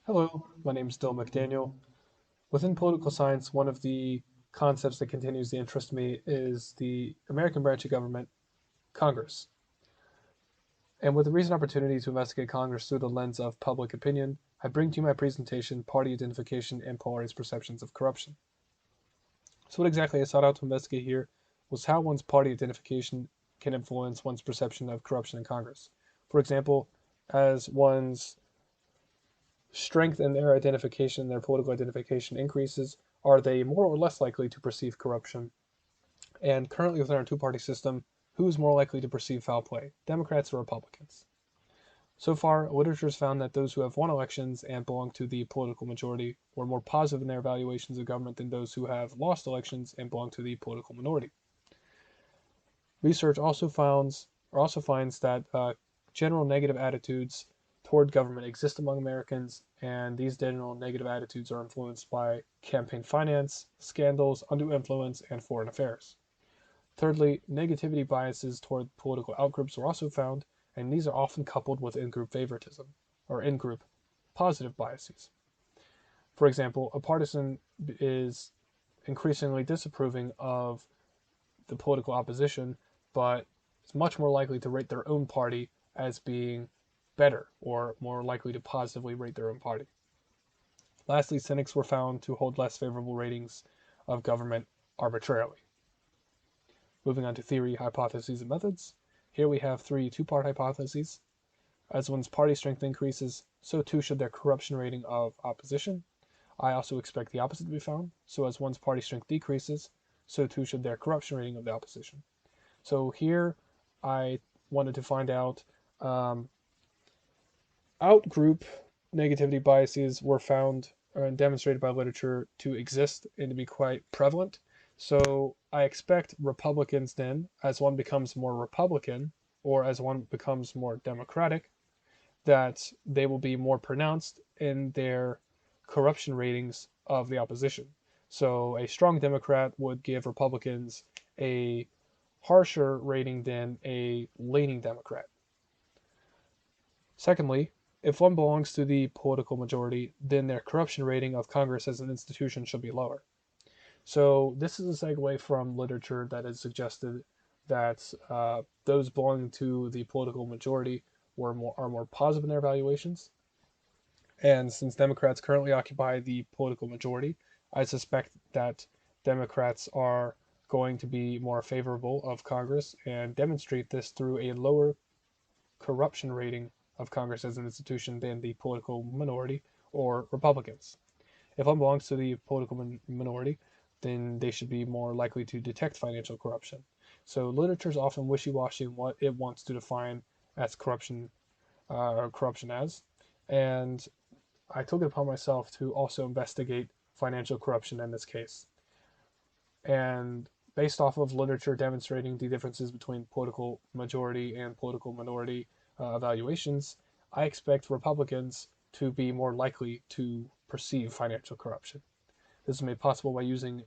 Hello, my name is Dill McDaniel. Within political science, one of the concepts that continues to interest me is the American branch of government, Congress. And with the recent opportunity to investigate Congress through the lens of public opinion, I bring to you my presentation, Party Identification and Polarized Perceptions of Corruption. So what exactly I sought out to investigate here was how one's party identification can influence one's perception of corruption in Congress. For example, as one's strength in their identification, their political identification increases, are they more or less likely to perceive corruption? And currently within our two-party system, who's more likely to perceive foul play, Democrats or Republicans? So far, literature has found that those who have won elections and belong to the political majority were more positive in their evaluations of government than those who have lost elections and belong to the political minority. Research also finds that general negative attitudes toward government exist among Americans, and these general negative attitudes are influenced by campaign finance, scandals, undue influence, and foreign affairs. Thirdly, negativity biases toward political outgroups were also found, and these are often coupled with in-group favoritism, or in-group positive biases. For example, a partisan is increasingly disapproving of the political opposition, but is much more likely to rate their own party as being better or more likely to positively rate their own party. Lastly, cynics were found to hold less favorable ratings of government arbitrarily. Moving on to theory, hypotheses, and methods. Here we have three two-part hypotheses. As one's party strength increases, so too should their corruption rating of opposition. I also expect the opposite to be found. So as one's party strength decreases, so too should their corruption rating of the opposition. So here I wanted to find out outgroup negativity biases were found and demonstrated by literature to exist and to be quite prevalent. So I expect Republicans then, as one becomes more Republican or as one becomes more Democratic, that they will be more pronounced in their corruption ratings of the opposition. So a strong Democrat would give Republicans a harsher rating than a leaning Democrat. Secondly, if one belongs to the political majority, then their corruption rating of Congress as an institution should be lower. So this is a segue from literature that has suggested that those belonging to the political majority are more positive in their evaluations. And since Democrats currently occupy the political majority, I suspect that Democrats are going to be more favorable of Congress and demonstrate this through a lower corruption rating of Congress as an institution than the political minority or Republicans. If one belongs to the political minority, then they should be more likely to detect financial corruption. So literature is often wishy-washy in what it wants to define as corruption or corruption as, and I took it upon myself to also investigate financial corruption in this case. And based off of literature demonstrating the differences between political majority and political minority evaluations, I expect Republicans to be more likely to perceive financial corruption. This is made possible by using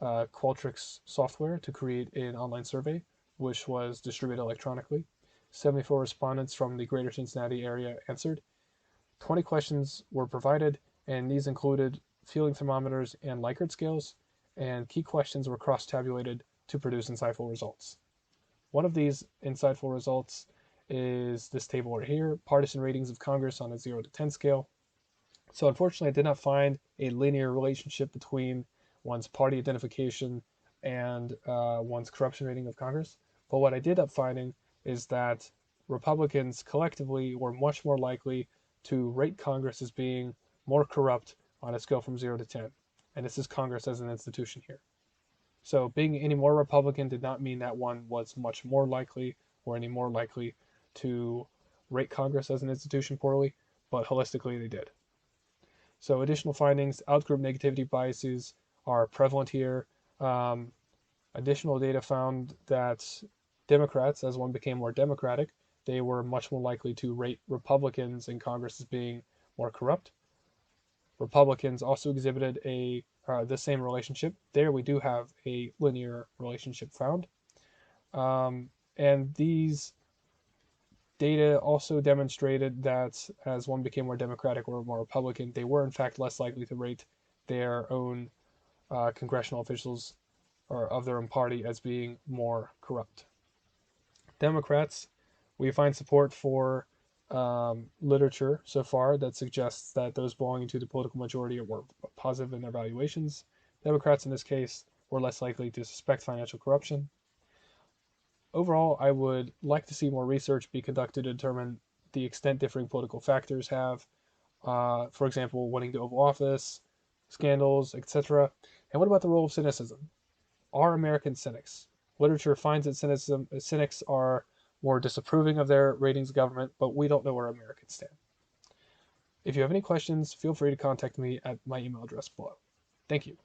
Qualtrics software to create an online survey, which was distributed electronically. 74 respondents from the greater Cincinnati area answered. 20 questions were provided, and these included feeling thermometers and Likert scales, and key questions were cross-tabulated to produce insightful results. One of these insightful results is this table right here, partisan ratings of Congress on a 0 to 10 scale. So unfortunately, I did not find a linear relationship between one's party identification and one's corruption rating of Congress. But what I did up finding is that Republicans collectively were much more likely to rate Congress as being more corrupt on a scale from 0 to 10. And this is Congress as an institution here. So being any more Republican did not mean that one was much more likely or any more likely to rate Congress as an institution poorly, but holistically they did. So additional findings, outgroup negativity biases are prevalent here. Additional data found that Democrats, as one became more Democratic, they were much more likely to rate Republicans in Congress as being more corrupt. Republicans also exhibited the same relationship. There we do have a linear relationship found. And these Data also demonstrated that as one became more Democratic or more Republican, they were in fact less likely to rate their own congressional officials or of their own party as being more corrupt. Democrats, we find support for literature so far that suggests that those belonging to the political majority were positive in their valuations. Democrats in this case were less likely to suspect financial corruption. Overall, I would like to see more research be conducted to determine the extent differing political factors have, for example, winning the Oval Office, scandals, etc. And what about the role of cynicism? Are Americans cynics? Literature finds that cynics are more disapproving of their ratings of government, but we don't know where Americans stand. If you have any questions, feel free to contact me at my email address below. Thank you.